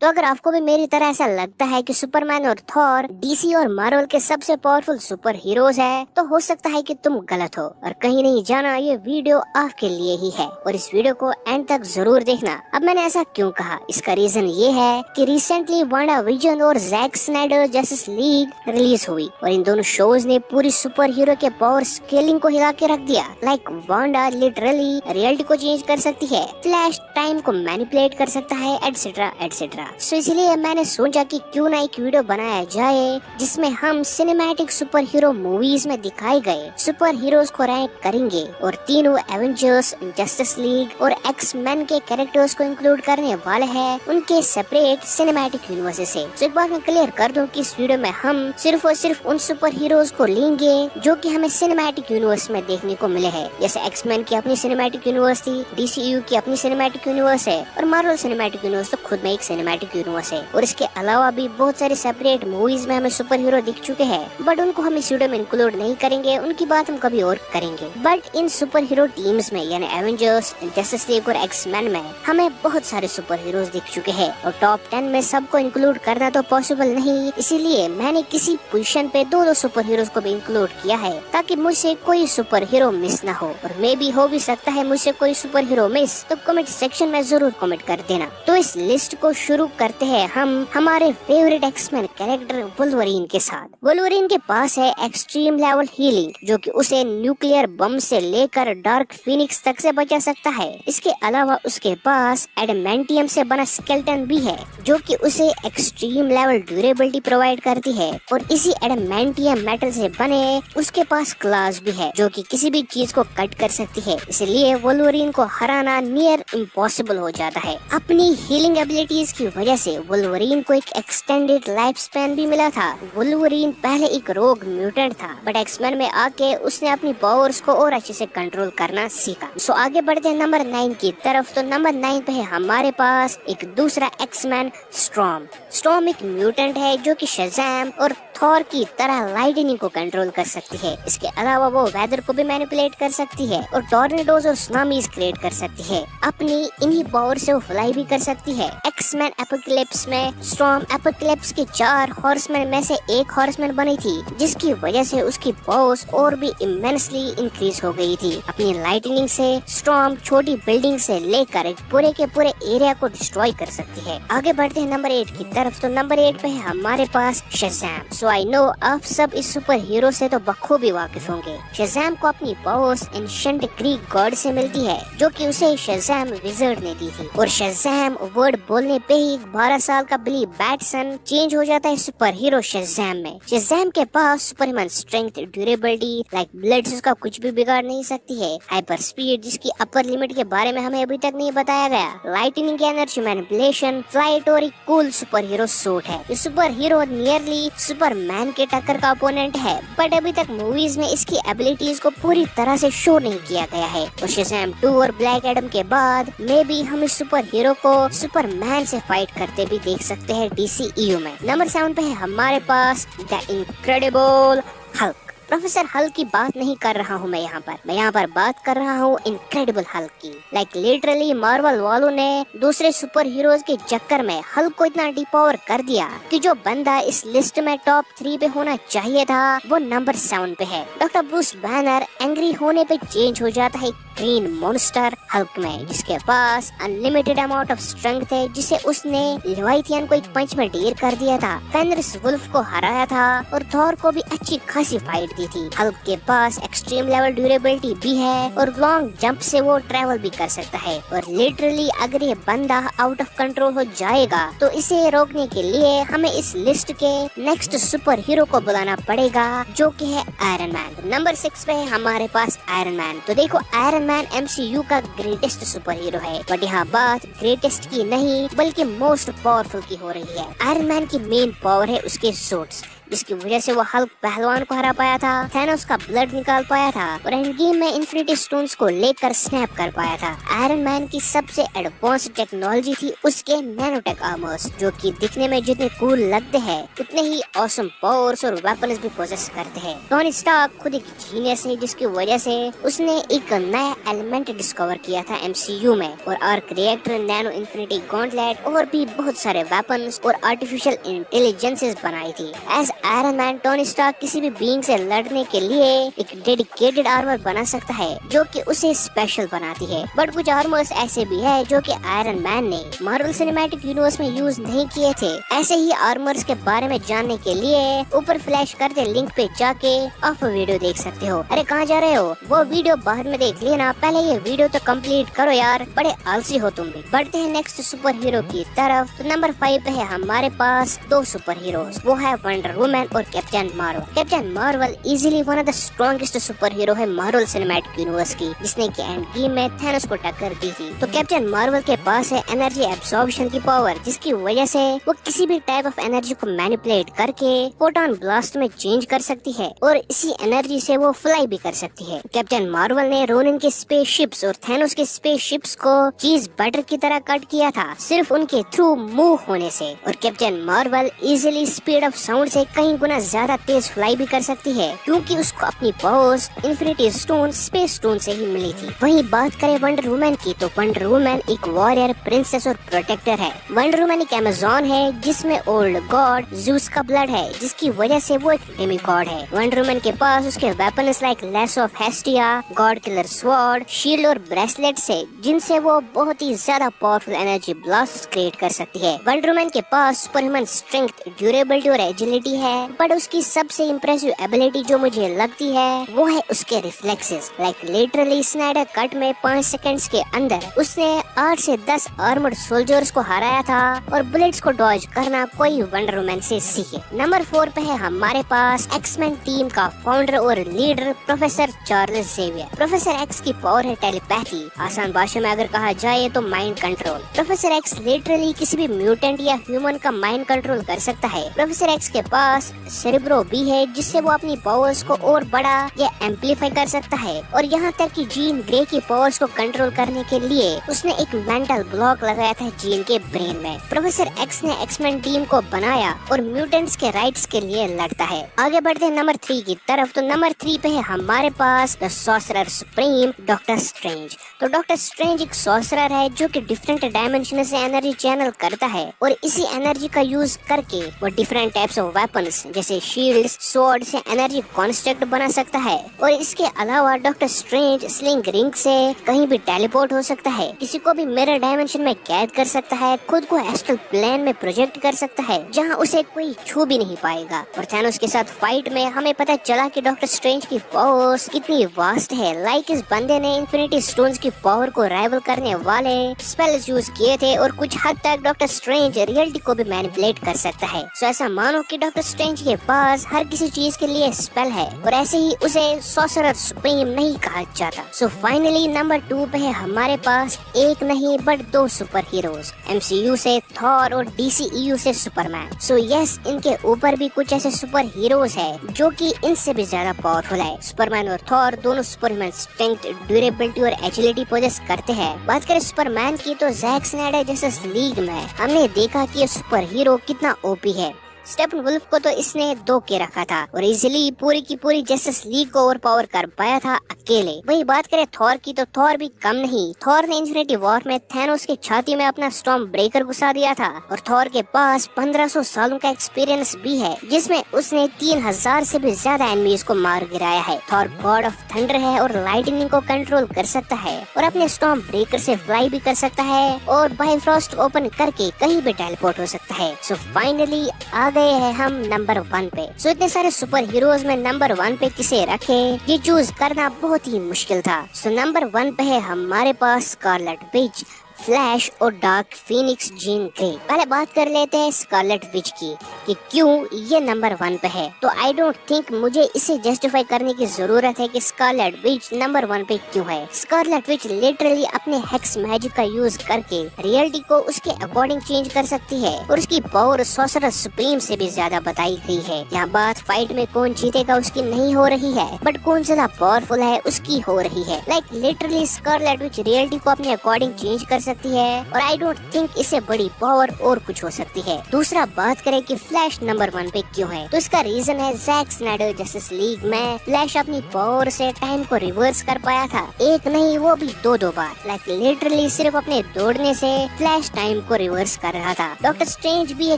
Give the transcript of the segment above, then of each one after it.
तो अगर आपको भी मेरी तरह ऐसा लगता है कि सुपरमैन और थॉर डीसी और मार्वल के सबसे पावरफुल सुपर हीरोज है, तो हो सकता है कि तुम गलत हो और कहीं नहीं जाना, ये वीडियो आपके लिए ही है और इस वीडियो को एंड तक जरूर देखना। अब मैंने ऐसा क्यों कहा, इसका रीजन ये है कि रिसेंटली वांडा विजन और Jack Snyder Justice League release हुई और इन दोनों शोज ने पूरी सुपर हीरो के पावर स्केलिंग को हिला के रख दिया। लाइक वांडा लिटरली रियलिटी को चेंज कर सकती है, फ्लैश टाइम को मैनिपुलेट कर सकता है, एटसेट्रा एटसेट्रा। सो इसलिए मैंने सोचा कि क्यों ना एक वीडियो बनाया जाए जिसमें हम सिनेमैटिक सुपर हीरो मूवीज में दिखाए गए सुपर हीरोज को रैंक करेंगे और तीनों एवेंजर्स, जस्टिस लीग और एक्स मैन के कैरेक्टर्स को इंक्लूड करने वाले हैं उनके सेपरेट सिनेमैटिक यूनिवर्स से। तो एक बार मैं क्लियर कर दूं कि इस वीडियो में हम सिर्फ और सिर्फ उन सुपर हीरोज को लेंगे जो कि हमें सिनेमैटिक यूनिवर्स में देखने को मिले हैं। जैसे एक्स मैन की अपनी सिनेमैटिक यूनिवर्स थी, डीसीयू की अपनी सिनेमैटिक यूनिवर्स है और मार्वल सिनेमैटिक यूनिवर्स तो खुद में एक सिनेमैटिक यूनिवर्स है। और इसके अलावा भी बहुत सारे सेपरेट मूवीज में हमें सुपर हीरो दिख चुके हैं, बट उनको हम इस वीडियो में इंक्लूड नहीं करेंगे, उनकी बात हम कभी और करेंगे। But in super hero teams में यानी एवेंजर्स, जस्टिस लीग और एक्स मैन में हमें बहुत सारे सुपर हीरोज दिख चुके हैं और टॉप 10 में सबको इंक्लूड करना तो पॉसिबल नहीं, इसीलिए मैंने किसी पोजीशन पे दो सुपर हीरोज को भी इंक्लूड किया है ताकि मुझसे कोई सुपर हीरो मिस ना हो। और मे भी हो भी सकता है मुझसे कोई सुपर हीरो मिस, तो कमेंट सेक्शन में जरूर कमेंट कर देना। तो इस लिस्ट को शुरू करते हैं हम हमारे फेवरेट एक्समैन कैरेक्टर वुल्वरीन के साथ। वुल्वरीन के पास है एक्सट्रीम लेवल हीलिंग जो कि उसे न्यूक्लियर बम से लेकर डार्क फिनिक्स तक से बचा सकता है। इसके अलावा उसके पास एडमेंटियम से बना स्केलेटन भी है जो कि उसे एक्सट्रीम लेवल ड्यूरेबिलिटी प्रोवाइड करती है और इसी एडमेंटियम मेटल से बने उसके पास क्लास भी है जो कि किसी भी चीज को कट कर सकती है, इसलिए वुल्वरीन को हराना नियर इम्पॉसिबल हो जाता है। अपनी हीलिंग एबिलिटीज की वजह से वुल्वरीन को एक एक्सटेंडेड लाइफ स्पैन भी मिला था। वुल्वरीन पहले एक रोग म्यूटेंट था, बट एक्समैन में आके उसने अपनी पावर्स को और अच्छे से कंट्रोल करना सीखा। सो आगे बढ़ते हैं नंबर 9 की तरफ। तो नंबर 9 पे है हमारे पास एक दूसरा एक्समैन स्टॉर्म। स्टॉर्म एक म्यूटेंट है जो कि शज़ैम और थॉर की तरह लाइटनिंग को कंट्रोल कर सकती है। इसके अलावा वो वेदर को भी मैनिपुलेट कर सकती है और टॉर्नेडोज और सुनामीज क्रिएट कर सकती है। अपनी इन्हीं पावर से वो फ्लाई भी कर सकती है। एक्समैन एपोकलिप्स में स्टॉर्म एपोकलिप्स के 4 हॉर्समैन में से एक हॉर्समैन बनी थी, जिसकी वजह से उसकी पावर्स और भी इमेंसली इंक्रीज हो गई थी। अपनी लाइटनिंग से स्टॉर्म छोटी बिल्डिंग से लेकर एक पूरे के पूरे एरिया को डिस्ट्रॉय कर सकती है। आगे बढ़ते हैं नंबर 8 की तरफ। तो नंबर 8 पे है हमारे पास शज़ैम। सो आई नो आप सब इस सुपर हीरो से तो बखूबी वाकिफ होंगे। शज़ैम को अपनी पावर्स एंशिएंट ग्रीक गॉड से मिलती है जो कि उसे शज़ैम विज़र्ड ने दी थी और शज़ैम वर्ड बोलने पे ही 12 साल का बिली बैटसन चेंज हो जाता है सुपर हीरो शज़ैम में। शज़ैम के पास Superman strength, durability, like blood से उसका कुछ भी बिगाड़ नहीं सकती है, हाइपर स्पीड जिसकी अपर लिमिट के बारे में हमें अभी तक नहीं बताया गया, लाइटनिंग की एनर्जी मैनिपुलेशन, फ्लाइट और एक कूल सुपर हीरो सूट है। ये सुपर हीरो नियरली सुपरमैन के टक्कर का ओपोनेंट है, बट अभी तक मूवीज में इसकी एबिलिटीज को पूरी तरह से शो नहीं किया गया है। और शज़ैम 2 और ब्लैक एडम के बाद मे भी हम इस सुपर हीरो को सुपरमैन से फाइट करते भी देख सकते हैं डीसीईयू में। नंबर 7 पे है हमारे पास the Incredible Hulk. Professor Hulk की बात नहीं कर रहा हूँ मैं यहाँ पर बात कर रहा हूँ इनक्रेडिबल हल्क की। लाइक लिटरली मार्वल वालों ने दूसरे सुपर हीरोज के चक्कर में हल्क को इतना डिपावर कर दिया कि जो बंदा इस लिस्ट में टॉप 3 पे होना चाहिए था वो नंबर 7 पे है। डॉक्टर ब्रूस बैनर एंग्री होने पे चेंज हो जाता है ग्रीन मॉन्स्टर हल्क में, जिसके पास अनलिमिटेड अमाउंट ऑफ स्ट्रेंथ है, जिसे उसने लेवाइथियन को एक पंच में ढेर कर दिया था, फेनरिस वुल्फ को हराया था और थॉर को भी अच्छी खासी फाइट दी थी। हल्क के पास एक्सट्रीम लेवल ड्यूरेबिलिटी भी है और लॉन्ग जंप से वो ट्रैवल भी कर सकता है। और लिटरली अगर ये बंदा आउट ऑफ कंट्रोल हो जाएगा तो इसे रोकने के लिए हमें इस लिस्ट के नेक्स्ट सुपर हीरो को बुलाना पड़ेगा जो कि है आयरन मैन। नंबर 6 पे है हमारे पास आयरन मैन। तो देखो आयरन मैन MCU का ग्रेटेस्ट सुपर हीरो है, बट यहाँ बात ग्रेटेस्ट की नहीं बल्कि मोस्ट पावरफुल की हो रही है। आयरन मैन की मेन पावर है उसके सूट्स। जिसकी वजह से वो हल्क पहलवान को हरा पाया था, थैनोस का ब्लड निकाल पाया था और एंड गेम में इन्फिनिटी स्टोन्स को लेकर स्नैप कर पाया था। आयरन मैन की सबसे एडवांस टेक्नोलॉजी थी उसके नैनोटेक आर्मर्स, जो कि दिखने में जितने कूल लगते हैं उतने ही ऑसम पावर्स और वेपन्स भी पोजेस करते हैं। टोनी स्टार्क खुद एक जीनियस है, जिसकी वजह से उसने एक नया एलिमेंट डिस्कवर किया था एमसीयू में, और arc reactor, nano infinity gauntlet और भी बहुत सारे वेपन्स और आर्टिफिशियल इंटेलिजेंसेस बनाई थी। As Iron Man, Tony Stark किसी भी बीइंग से लड़ने के लिए एक डेडिकेटेड आर्मर बना सकता है जो कि उसे स्पेशल बनाती है। बट कुछ आर्मर्स ऐसे भी है जो कि आयरन मैन ने मार्वल सिनेमैटिक यूनिवर्स में यूज नहीं किए थे। ऐसे ही आर्मर्स के बारे में जानने के लिए ऊपर फ्लैश करते लिंक पे जाके आप वीडियो देख सकते हो। अरे कहाँ जा रहे हो, वो वीडियो बाद में देख लेना, पहले ये वीडियो तो कंप्लीट करो यार, बड़े आलसी हो तुम भी। बढ़ते हैं नेक्स्ट सुपर हीरो की तरफ। तो नंबर 5 पे है हमारे पास दो सुपर हीरोज, वो है वंडर वुमन और captain Marvel. Captain Marvel easily one of the strongest super hero है मार्वल सिनेमैटिक यूनिवर्स की, जिसने कि एंड गेम में थैनोस को टक्कर दी थी। तो कैप्टन मार्वल के पास है एनर्जी एब्सॉर्प्शन की पावर, जिसकी वजह से वो किसी भी टाइप ऑफ एनर्जी को मैनिपुलेट करके फोटोन ब्लास्ट में चेंज कर सकती है और इसी एनर्जी से वो फ्लाई भी कर सकती है। कैप्टन मार्वल ने रोनिन के स्पेसशिप्स और थैनोस के स्पेसशिप्स को चीज बटर की तरह कट किया था सिर्फ उनके थ्रू मूव होने से। और captain Marvel easily speed of sound से कई गुना ज्यादा तेज फ्लाई भी कर सकती है, क्योंकि उसको अपनी powers infinity stone, space stone से ही मिली थी। वहीं बात करें वंडर वुमन की, तो वंडर वुमन एक वॉरियर, प्रिंसेस और प्रोटेक्टर है। वंडर वुमन एक अमेज़न है जिसमें ओल्ड गॉड ज़ूस का ब्लड है, जिसकी वजह से वो एक डेमी गॉड है। वंडर वुमन के पास उसके weapons like less of Hestia, God killer sword, shield और ब्रेसलेट से, जिनसे वो बहुत ही ज्यादा पावरफुल एनर्जी ब्लास्ट क्रिएट कर सकती है। वंडर वुमन के पास सुपरह्यूमन स्ट्रेंथ, ड्यूरेबिलिटी और एजिलिटी है, बट उसकी सबसे इम्प्रेसिव एबिलिटी जो मुझे लगती है वो है उसके reflexes. Like literally Snyder cut में 5 सेकंड्स के अंदर उसने 8 से 10 आर्मर्ड सोल्जर्स को हराया था, और बुलेट्स को डॉज करना कोई वंडर वुमन से सीखे। नंबर 4 पे है हमारे पास एक्समैन टीम का फाउंडर और leader professor Charles Xavier. Professor X की पावर है टेलीपैथी, आसान भाषा में अगर कहा जाए तो mind control. Professor X literally किसी भी म्यूटेंट या ह्यूमन का माइंड कंट्रोल कर सकता है। प्रोफेसर एक्स के पास सेरेब्रो भी है, जिससे वो अपनी पावर्स को और बड़ा या एम्पलीफाई कर सकता है। और यहाँ तक कि जीन ग्रे की पावर्स को कंट्रोल करने के लिए उसने एक मेंटल ब्लॉक लगाया था जीन के ब्रेन में। प्रोफेसर एक्स ने एक्समैन टीम को बनाया और म्यूटेंट्स के राइट्स के लिए लड़ता है। आगे बढ़ते हैं नंबर 3 की तरफ। तो नंबर 3 पे है हमारे पास the sorcerer supreme, Doctor Strange. तो डॉक्टर स्ट्रेंज एक सॉर्सरर है जो कि डिफरेंट डायमेंशन से एनर्जी चैनल करता है, और इसी एनर्जी का यूज करके वो डिफरेंट टाइप्स ऑफ वेपन्स जैसे शील्ड्स, स्वॉर्ड से एनर्जी कॉन्स्ट्रक्ट बना सकता है। और इसके अलावा डॉक्टर स्ट्रेंज स्लिंग रिंग से कहीं भी टेलीपोर्ट हो सकता है, किसी को भी मिरर डायमेंशन में कैद कर सकता है, खुद को एस्ट्रल प्लेन में प्रोजेक्ट कर सकता है जहां उसे कोई छू भी नहीं पाएगा। और थैनोस के साथ फाइट में हमें पता चला कि डॉक्टर स्ट्रेंज की पावर्स कितनी वास्ट है। लाइक इस बंदे ने इन्फिनिटी स्टोन्स की पावर को राइवल करने वाले स्पेल्स यूज किए थे, और कुछ हद तक डॉक्टर स्ट्रेंज रियलिटी को भी मैनिपुलेट कर सकता है। सो ऐसा मानो कि डॉक्टर स्ट्रेंज के पास हर किसी चीज के लिए स्पेल है, और ऐसे ही उसे सॉर्सरर सुप्रीम नहीं कहा जाता। सो फाइनली नंबर 2 पे है हमारे पास एक नहीं बट 2 सुपर हीरोज, एमसीयू से थॉर और डीसीईयू से सुपरमैन। सो यस, इनके ऊपर भी कुछ ऐसे सुपर हीरोज है जो कि इनसे भी ज्यादा पावरफुल है। सुपरमैन और थॉर दोनों सुपरमैन स्ट्रेंथ, ड्यूरेबिलिटी और एजिलिटी पोजेस करते हैं। बात करें सुपरमैन की, तो जैक स्नाइडर जस्टिस लीग में हमने देखा कि ये सुपर हीरो कितना ओपी है। स्टेपन वुल्फ को तो इसने 2 के रखा था और इजिली पूरी की पूरी जस्टिस लीग को ओवर पावर कर पाया था अकेले। वही बात करें थॉर की, तो थॉर भी कम नहीं। थॉर ने इन्फिनिटी वॉर में थैनोस की छाती में अपना स्टॉर्म ब्रेकर घुसा दिया था, और थॉर के पास 1500 सालों का एक्सपीरियंस भी है, जिसमें उसने 3000 से भी ज्यादा एनिमीज को मार गिराया है। थॉर गॉड ऑफ थंडर है और लाइटनिंग को कंट्रोल कर सकता है, और अपने स्टॉर्म ब्रेकर से फ्लाई भी कर सकता है, और बाइफ्रॉस्ट ओपन करके कहीं भी टेलीपोर्ट हो सकता है। सो फाइनली आ गए हैं हम नंबर 1 पे। सो इतने सारे सुपर हीरोज में नंबर 1 पे किसे रखे, ये चूज करना बहुत ही मुश्किल था। सो नंबर 1 पे है हमारे पास स्कारलेट विच, फ्लैश और डार्क फीनिक्स जीन ग्रे। पहले बात कर लेते हैं स्कारलेट विच की कि क्यों ये नंबर 1 पे है। तो आई डोंट थिंक मुझे इसे जस्टिफाई करने की जरूरत है कि स्कारलेट विच नंबर 1 पे क्यों है। स्कारलेट विच लिटरली अपने हेक्स मैजिक का यूज करके रियलिटी को उसके अकॉर्डिंग चेंज कर सकती है और उसकी पावर सॉर्सरर सुप्रीम से भी ज्यादा बताई गई है। यहाँ बात फाइट में कौन जीतेगा उसकी नहीं हो रही है, बट कौन ज्यादा पावरफुल है उसकी हो रही है। Like literally Scarlet Witch reality को अपने अकॉर्डिंग चेंज कर सकती है और आई डोंट थिंक इससे बड़ी पावर और कुछ हो सकती है। दूसरा बात करें कि फ्लैश नंबर 1 पे क्यों है, तो इसका रीजन है जैक स्नाइडर जस्टिस लीग में फ्लैश अपनी पावर से टाइम को रिवर्स कर पाया था, एक नहीं वो भी दो बार। लाइक लिटरली सिर्फ अपने दौड़ने से फ्लैश टाइम को रिवर्स कर रहा था। डॉक्टर स्ट्रेंज भी ये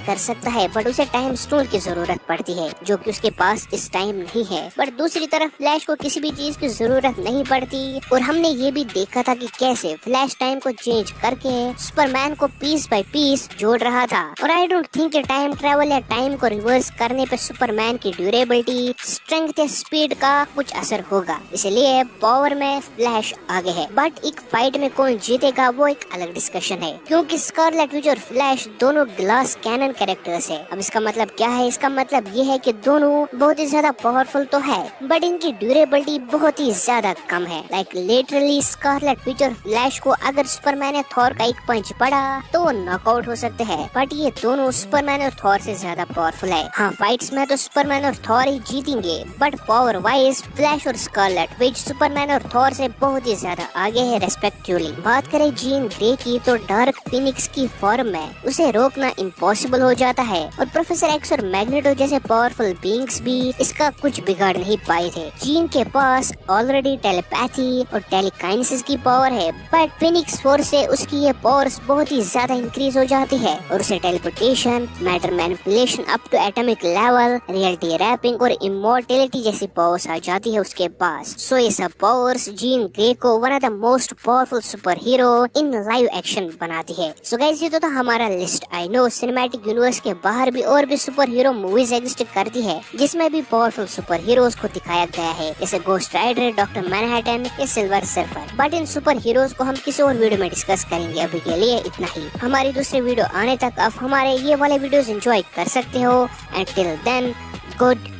कर सकता है बट उसे टाइम स्टोन की जरूरत पड़ती है जो कि उसके पास इस टाइम नहीं है। बट दूसरी तरफ फ्लैश को किसी भी चीज की जरूरत नहीं पड़ती और हमने ये भी देखा था कि कैसे फ्लैश टाइम को चेंज करके सुपरमैन को पीस बाय पीस जोड़ रहा था। और I don't think time travel या टाइम को रिवर्स करने पे सुपरमैन की ड्यूरेबिलिटी, स्ट्रेंथ या स्पीड का कुछ असर होगा, इसलिए पावर में फ्लैश आगे है। बट एक फाइट में कौन जीतेगा वो एक अलग डिस्कशन है, क्योंकि स्कारलेट विच और फ्लैश दोनों ग्लास कैनन कैरेक्टर्स है। अब इसका मतलब क्या है? इसका मतलब ये है कि दोनों बहुत ही ज्यादा पावरफुल तो है बट इनकी ड्यूरेबिलिटी बहुत ही ज्यादा कम है। लाइक लिटरली स्कारलेट विच और फ्लैश को अगर सुपरमैन या थॉर का एक पंच पड़ा तो वो नॉकआउट हो सकते हैं, बट ये दोनों सुपरमैन और थॉर से ज्यादा पावरफुल है। हाँ, फाइट्स में तो सुपरमैन और थॉर ही जीतेंगे बट पावर वाइज फ्लैश और स्कारलेट विच सुपरमैन और थॉर से बहुत ही ज्यादा आगे है रेस्पेक्टिवली। बात करें जीन ग्रे की तो डार्क फीनिक्स की फॉर्म में उसे रोकना इम्पॉसिबल हो जाता है और प्रोफेसर एक्स और मैग्नेटो जैसे पावरफुल बीइंग्स भी इसका कुछ बिगाड़ नहीं पाए थे। जीन के पास ऑलरेडी टेलीपैथी और टेलीकाइनेसिस की पावर है बट फीनिक्स फोर्स से उसकी ये पावर्स बहुत ही ज्यादा इंक्रीज हो जाती है और उसे teleportation, matter manipulation up to atomic level, reality warping और इमॉर्टैलिटी जैसी पावर्स आ जाती है उसके पास। सो ये सब पावर्स जीन ग्रे को one of the most powerful super hero in live action बनाती है। सो गाइस, ये तो था हमारा लिस्ट। आई नो सिनेमैटिक यूनिवर्स के बाहर भी और भी सुपर हीरो मूवीज एग्जिस्ट करती है जिसमें भी पावरफुल सुपर हीरोज को दिखाया गया है, जैसे गोस्ट राइडर, डॉक्टर मैनहट्टन या silver surfer. But in super heroes को हम किसी और वीडियो में डिस्कस करेंगे। अभी के लिए इतना ही। हमारी दूसरी वीडियो आने तक आप हमारे ये वाले वीडियोस एंजॉय कर सकते हो। And till then, good